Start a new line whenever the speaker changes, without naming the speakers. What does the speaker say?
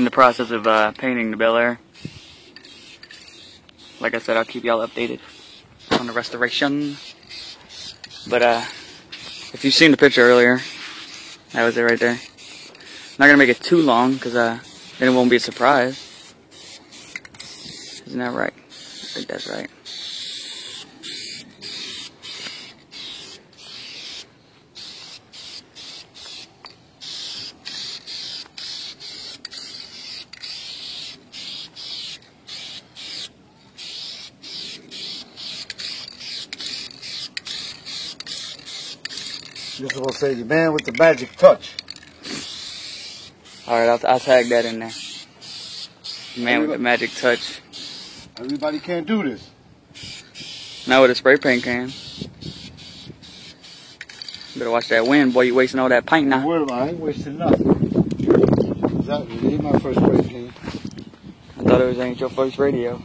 in the process of painting the Bel Air. Like I said, I'll keep y'all updated on the restoration. But if you've seen the picture earlier, that was it right there. I'm not gonna make it too long because then it won't be a surprise. Isn't that right? I think that's right.
You're supposed to say the man with the magic touch.
Alright, I'll tag that in there. Man with the magic touch.
Everybody can't do this.
Not with a spray paint can. Better watch that wind, boy. You wasting all that paint now.
Don't worry about it. I ain't wasting nothing. Exactly. This ain't my first spray can.
I thought it ain't your first radio.